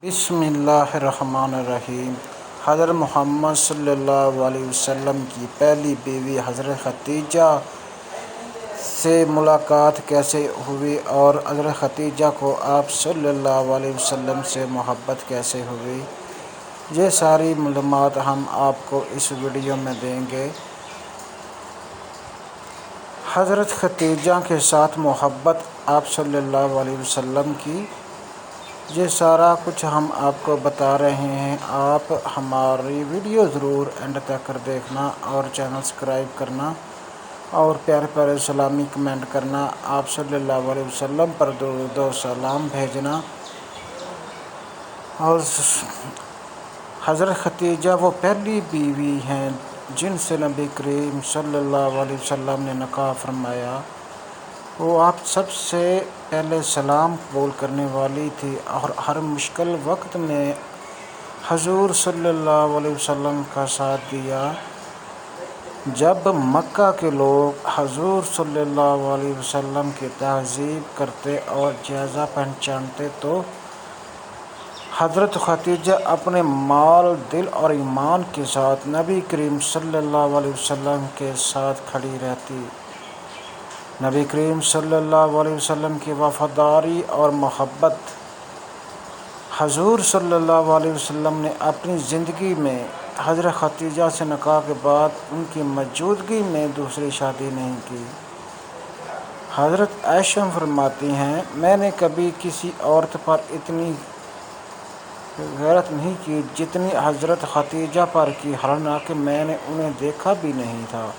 بسم اللہ الرحمن الرحیم۔ حضرت محمد صلی اللہ علیہ وسلم کی پہلی بیوی حضرت خدیجہ سے ملاقات کیسے ہوئی اور حضرت خدیجہ کو آپ صلی اللہ علیہ وسلم سے محبت کیسے ہوئی، یہ ساری معلومات ہم آپ کو اس ویڈیو میں دیں گے۔ حضرت خدیجہ کے ساتھ محبت آپ صلی اللہ علیہ وسلم کی، یہ سارا کچھ ہم آپ کو بتا رہے ہیں۔ آپ ہماری ویڈیو ضرور اینڈ تک دیکھنا اور چینل سبسکرائب کرنا اور پیارے پیارے سلامی کمنٹ کرنا، آپ صلی اللہ علیہ وسلم پر درود و سلام بھیجنا۔ اور حضرت خدیجہ وہ پہلی بیوی ہیں جن سے نبی کریم صلی اللہ علیہ وسلم نے نکاح فرمایا۔ وہ آپ سب سے پہلے سلام قبول کرنے والی تھی اور ہر مشکل وقت میں حضور صلی اللہ علیہ وسلم کا ساتھ دیا۔ جب مکہ کے لوگ حضور صلی اللہ علیہ وسلم کی تعظیم کرتے اور جائزہ پہچانتے تو حضرت خدیجہ اپنے مال، دل اور ایمان کے ساتھ نبی کریم صلی اللہ علیہ وسلم کے ساتھ کھڑی رہتی۔ نبی کریم صلی اللہ علیہ وسلم کی وفاداری اور محبت۔ حضور صلی اللہ علیہ وسلم نے اپنی زندگی میں حضرت خدیجہ سے نکاح کے بعد ان کی موجودگی میں دوسری شادی نہیں کی۔ حضرت عائشہ فرماتی ہیں، میں نے کبھی کسی عورت پر اتنی غیرت نہیں کی جتنی حضرت خدیجہ پر کی، حالانکہ میں نے انہیں دیکھا بھی نہیں تھا،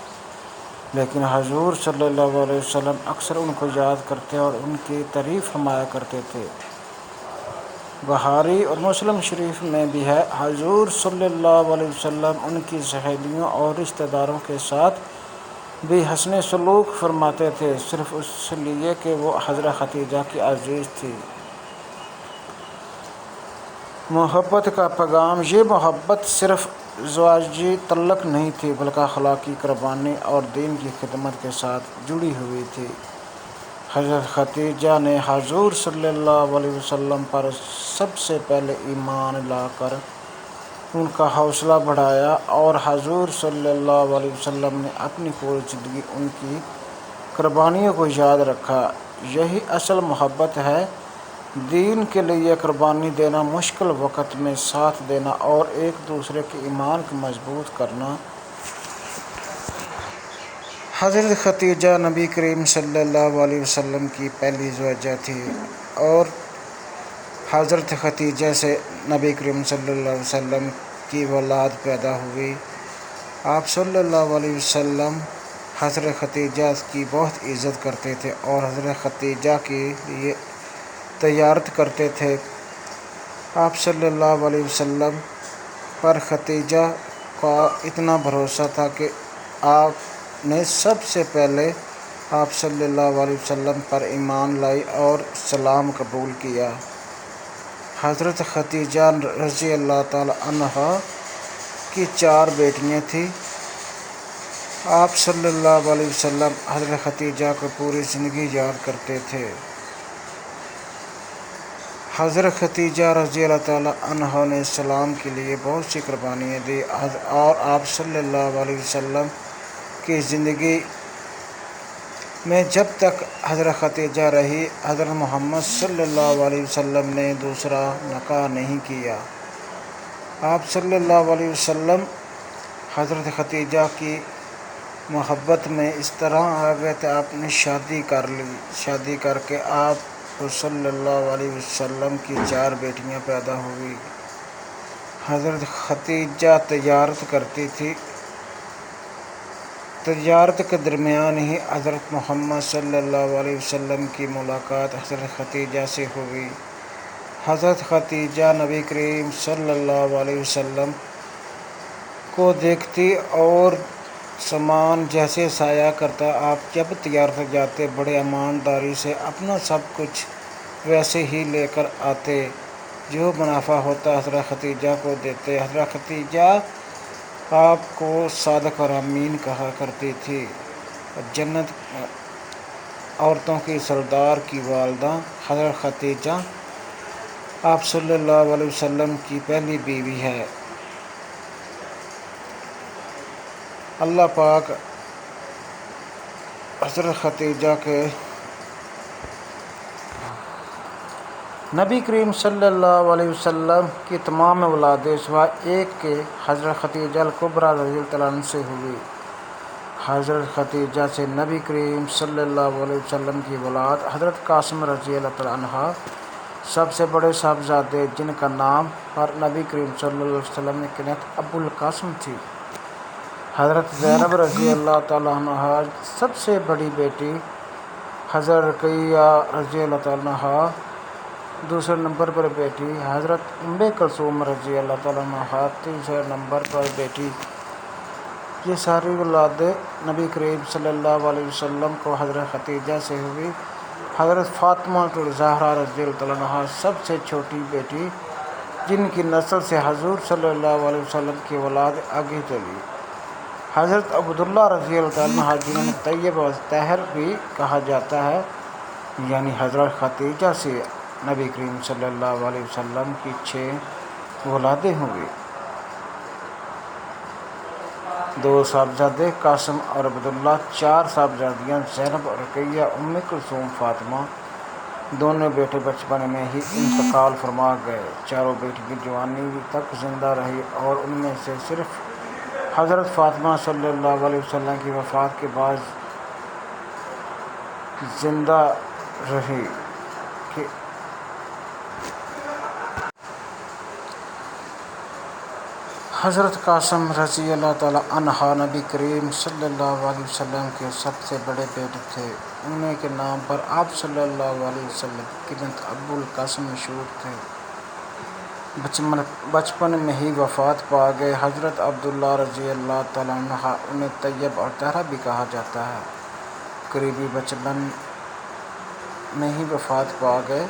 لیکن حضور صلی اللہ علیہ وسلم اکثر ان کو یاد کرتے اور ان کی تعریف فرمایا کرتے تھے۔ بخاری اور مسلم شریف میں بھی ہے، حضور صلی اللہ علیہ وسلم ان کی سہیلیوں اور رشتہ داروں کے ساتھ بھی حسن سلوک فرماتے تھے، صرف اس لیے کہ وہ حضرت خدیجہ کی عزیز تھی۔ محبت کا پیغام۔ یہ محبت صرف زواجی تعلق نہیں تھی بلکہ اخلاقی قربانی اور دین کی خدمت کے ساتھ جڑی ہوئی تھی۔ حضرت خدیجہ نے حضور صلی اللہ علیہ وسلم پر سب سے پہلے ایمان لا کر ان کا حوصلہ بڑھایا اور حضور صلی اللہ علیہ وسلم نے اپنی پوری زندگی ان کی قربانیوں کو یاد رکھا۔ یہی اصل محبت ہے، دین کے لیے قربانی دینا، مشکل وقت میں ساتھ دینا اور ایک دوسرے کے ایمان کو مضبوط کرنا۔ حضرت خدیجہ نبی کریم صلی اللہ علیہ وسلم کی پہلی زوجہ تھی اور حضرت خدیجہ سے نبی کریم صلی اللہ علیہ وسلم کی اولاد پیدا ہوئی۔ آپ صلی اللہ علیہ وسلم حضرت خدیجہ کی بہت عزت کرتے تھے اور حضرت خدیجہ کے لیے تجارت کرتے تھے۔ آپ صلی اللہ علیہ وسلم پر خدیجہ کا اتنا بھروسہ تھا کہ آپ نے سب سے پہلے آپ صلی اللہ علیہ وسلم پر ایمان لائی اور اسلام قبول کیا۔ حضرت خدیجہ رضی اللہ تعالی عنہا کی 4 بیٹیاں تھیں۔ آپ صلی اللہ علیہ وسلم حضرت خدیجہ کو پوری زندگی یاد کرتے تھے۔ حضرت خدیجہ رضی اللہ تعالی عنہا نے اسلام کے لیے بہت سی قربانیاں دی اور آپ صلی اللہ علیہ وسلم کی زندگی میں جب تک حضرت خدیجہ رہی، حضرت محمد صلی اللہ علیہ وسلم نے دوسرا نکاح نہیں کیا۔ آپ صلی اللہ علیہ وسلم حضرت خدیجہ کی محبت میں اس طرح آ گئے تھے، آپ نے شادی کر لی۔ شادی کر کے آپ کو صلی اللہ علیہ وسلم کی 4 بیٹیاں پیدا ہوئی۔ حضرت خدیجہ تجارت کرتی تھی۔ تجارت کے درمیان ہی حضرت محمد صلی اللہ علیہ وسلم کی ملاقات حضرت خدیجہ سے ہوئی۔ حضرت خدیجہ نبی کریم صلی اللہ علیہ وسلم کو دیکھتی اور سامان جیسے سایہ کرتا، آپ جب تجارت جاتے بڑے ایمانداری سے اپنا سب کچھ ویسے ہی لے کر آتے، جو منافع ہوتا حضرت خدیجہ کو دیتے۔ حضرت خدیجہ آپ کو صادق اور امین کہا کرتی تھی۔ جنت عورتوں کی سردار کی والدہ حضرت خدیجہ آپ صلی اللہ علیہ وسلم کی پہلی بیوی ہے۔ اللہ پاک حضرت خدیجہ کے نبی کریم صلی اللہ علیہ وسلم کی تمام اولادیں سوائے ایک کے حضرت خدیجہ الکبریٰ رضی اللہ عنہ سے ہوئی۔ حضرت خدیجہ سے نبی کریم صلی اللہ علیہ وسلم کی اولاد حضرت قاسم رضی اللہ عنہ سب سے بڑے صاحبزادے، جن کا نام پر نبی کریم صلی اللہ علیہ وسلم کی کنیت ابو القاسم تھی۔ حضرت زینب رضی اللہ تعالیٰ عنہ سب سے بڑی بیٹی، حضرت رقیہ رضی اللہ عنہ دوسرے نمبر پر بیٹی، حضرت ام کلثوم رضی اللہ تعالیٰ عنہ تیسرے نمبر پر بیٹی۔ یہ ساری اولادیں نبی کریم صلی اللہ علیہ وسلم کو حضرت خدیجہ سے ہوئی۔ حضرت فاطمہ الزہرا رضی اللہ عنہ سب سے چھوٹی بیٹی، جن کی نسل سے حضور صلی اللہ علیہ وسلم کی اولاد آگے چلی۔ حضرت عبداللہ رضی اللہ عنہ، جنہیں طیب و طاہر بھی کہا جاتا ہے، یعنی حضرت خدیجہ سے نبی کریم صلی اللہ علیہ وسلم کی 6 اولادیں ہوئیں۔ 2 صاحبزادے قاسم اور عبداللہ، 4 صاحبزادیاں زینب اور رقیہ، ام کلثوم، فاطمہ۔ دونوں بیٹے بچپن میں ہی انتقال فرما گئے۔ چاروں بیٹی کی جوانی تک زندہ رہی اور ان میں سے صرف حضرت فاطمہ صلی اللہ علیہ وسلم کی وفات کے بعد زندہ رہی۔ حضرت قاسم رضی اللہ تعالیٰ عنہ نبی کریم صلی اللہ علیہ وسلم کے سب سے بڑے بیٹے تھے۔ انہیں کے نام پر آپ صلی اللہ علیہ وسلم کی کنیت ابو القاسم مشہور تھے۔ بچپن میں ہی وفات پا گئے۔ حضرت عبداللہ رضی اللہ تعالیٰ عنہ، انہیں طیب اور طاہر بھی کہا جاتا ہے، قریبی بچپن میں ہی وفات پا گئے۔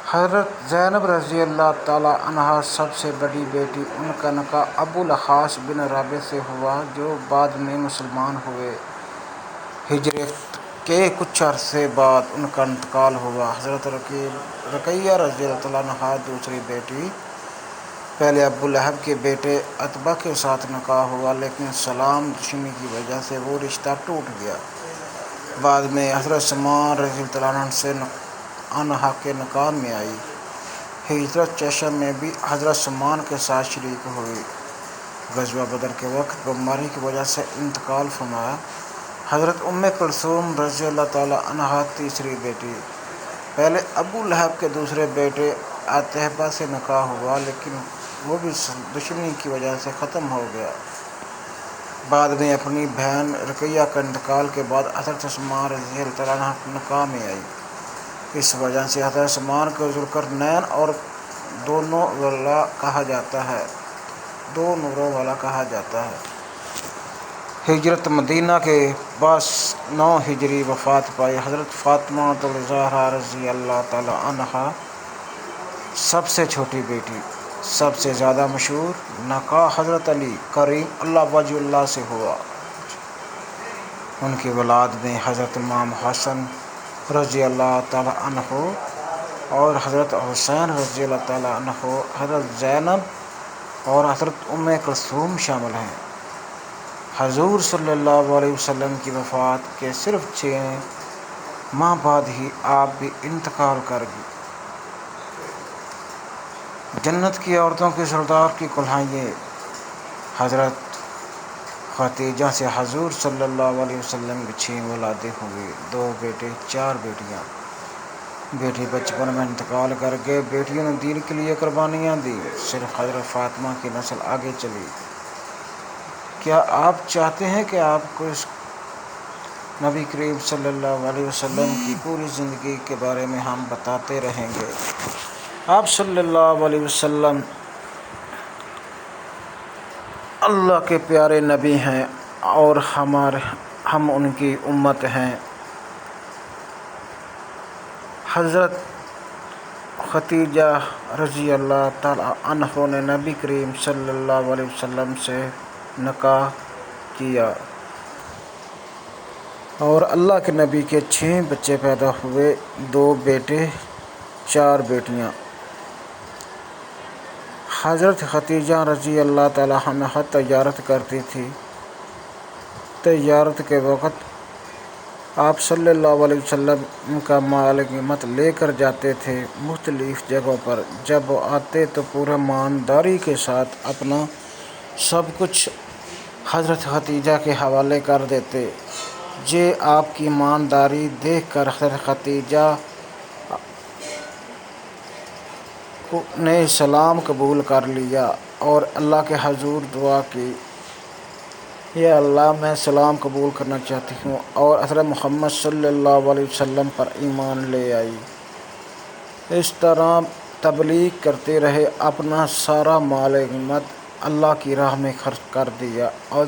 حضرت زینب رضی اللہ تعالیٰ عنہ سب سے بڑی بیٹی، ان کا نکاح ابو العاص بن رابع سے ہوا، جو بعد میں مسلمان ہوئے۔ ہجرت کے کچھ عرصے بعد ان کا انتقال ہوا۔ حضرت رقیہ رضی اللہ عنہ دوسری بیٹی، پہلے ابو لہب کے بیٹے عتبہ کے ساتھ نکاح ہوا، لیکن سلام دشمنی کی وجہ سے وہ رشتہ ٹوٹ گیا۔ بعد میں حضرت سلمان رضی اللہ عنہ کے نکاح میں آئی۔ ہجرت چشم میں بھی حضرت سلمان کے ساتھ شریک ہوئی۔ غزوہ بدر کے وقت بیماری کی وجہ سے انتقال فرمایا۔ حضرت ام کلثوم رضی اللہ تعالیٰ عنہ تیسری بیٹی، پہلے ابو لہب کے دوسرے بیٹے عتبہ سے نکاح ہوا، لیکن وہ بھی دشمنی کی وجہ سے ختم ہو گیا۔ بعد میں اپنی بہن رقیہ کے انتقال کے بعد حضرت سلمان رضی اللہ عنہ نکاح میں آئی۔ اس وجہ سے حضرت سلمان کو ذوالقرنین اور 2 نوروں والا کہا جاتا ہے۔ ہجرت مدینہ کے بعد 9 ہجری وفات پائی۔ حضرت فاطمہ الزہرا رضی اللہ تعالیٰ عنہ سب سے چھوٹی بیٹی، سب سے زیادہ مشہور۔ نکاح حضرت علی کریم اللہ وجہ اللہ سے ہوا۔ ان کی اولاد میں حضرت امام حسن رضی اللہ تعالیٰ عنہ اور حضرت حسین رضی اللہ تعالیٰ عنہ، حضرت زینب اور حضرت ام کلثوم شامل ہیں۔ حضور صلی اللہ علیہ وسلم کی وفات کے صرف 6 ماہ بعد ہی آپ بھی انتقال کر گئے۔ جنت کی عورتوں کے سردار کی کلہائیں۔ حضرت خدیجہ سے حضور صلی اللہ علیہ وسلم کی 6 اولادیں ہوئیں، 2 بیٹے 4 بیٹیاں۔ بیٹی بچپن میں انتقال کر گئے۔ بیٹیوں نے دین کے لیے قربانیاں دیں، صرف حضرت فاطمہ کی نسل آگے چلی۔ کیا آپ چاہتے ہیں کہ آپ کو اس نبی کریم صلی اللہ علیہ وسلم کی پوری زندگی کے بارے میں ہم بتاتے رہیں گے؟ آپ صلی اللہ علیہ وسلم اللہ کے پیارے نبی ہیں اور ہم ان کی امت ہیں۔ حضرت خدیجہ رضی اللہ تعالیٰ عنہ نے نبی کریم صلی اللہ علیہ وسلم سے نکاح کیا۔ اور اللہ کے نبی کے 6 بچے پیدا ہوئے، 2 بیٹے 4 بیٹیاں۔ حضرت خدیجہ رضی اللہ تعالیٰ عنہا تجارت کرتی تھی۔ تجارت کے وقت آپ صلی اللہ علیہ وسلم کا مال غنیمت لے کر جاتے تھے مختلف جگہوں پر۔ جب وہ آتے تو پورے ایمانداری کے ساتھ اپنا سب کچھ حضرت خدیجہ کے حوالے کر دیتے۔ یہ آپ کی ایمانداری دیکھ کر حضرت خدیجہ نے اسلام قبول کر لیا اور اللہ کے حضور دعا کی، یا اللہ میں اسلام قبول کرنا چاہتی ہوں، اور حضرت محمد صلی اللہ علیہ وسلم پر ایمان لے آئی۔ اس طرح تبلیغ کرتے رہے، اپنا سارا مال غنیمت اللہ کی راہ میں خرچ کر دیا اور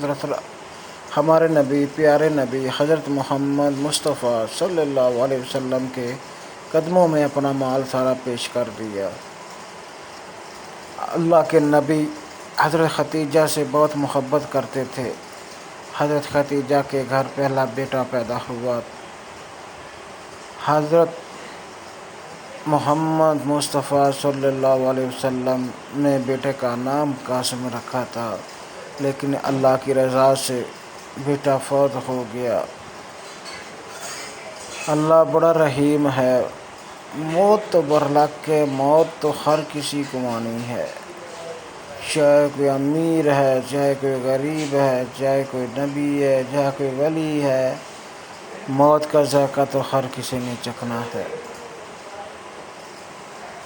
ہمارے نبی، پیارے نبی حضرت محمد مصطفیٰ صلی اللہ علیہ وسلم کے قدموں میں اپنا مال سارا پیش کر دیا۔ اللہ کے نبی حضرت خدیجہ سے بہت محبت کرتے تھے۔ حضرت خدیجہ کے گھر پہلا بیٹا پیدا ہوا۔ حضرت محمد مصطفیٰ صلی اللہ علیہ وسلم نے بیٹے کا نام قاسم رکھا تھا، لیکن اللہ کی رضا سے بیٹا فوت ہو گیا۔ اللہ بڑا رحیم ہے۔ موت تو برحق ہے، موت تو ہر کسی کو آنی ہے، چاہے کوئی امیر ہے، چاہے کوئی غریب ہے، چاہے کوئی نبی ہے، چاہے کوئی ولی ہے، موت کا ذائقہ تو ہر کسی نے چکھنا ہے۔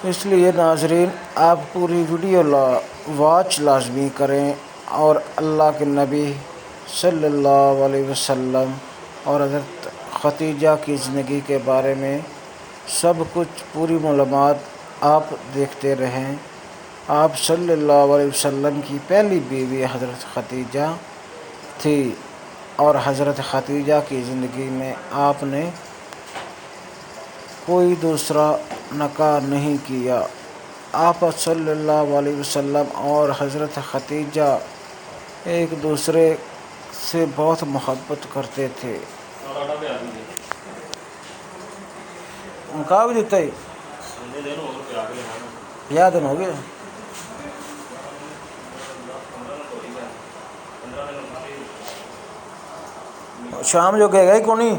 اس لیے ناظرین، آپ پوری ویڈیو واچ لازمی کریں اور اللہ کے نبی صلی اللہ علیہ وسلم اور حضرت خدیجہ کی زندگی کے بارے میں سب کچھ پوری معلومات آپ دیکھتے رہیں۔ آپ صلی اللہ علیہ وسلم کی پہلی بیوی حضرت خدیجہ تھی اور حضرت خدیجہ کی زندگی میں آپ نے کوئی دوسرا نکاح نہیں کیا۔ آپ صلی اللہ علیہ وسلم اور حضرت خدیجہ ایک دوسرے سے بہت محبت کرتے تھے۔ مقابل دیتا ہی یا دن ہو گیا، شام جو کہے گا ہی کونی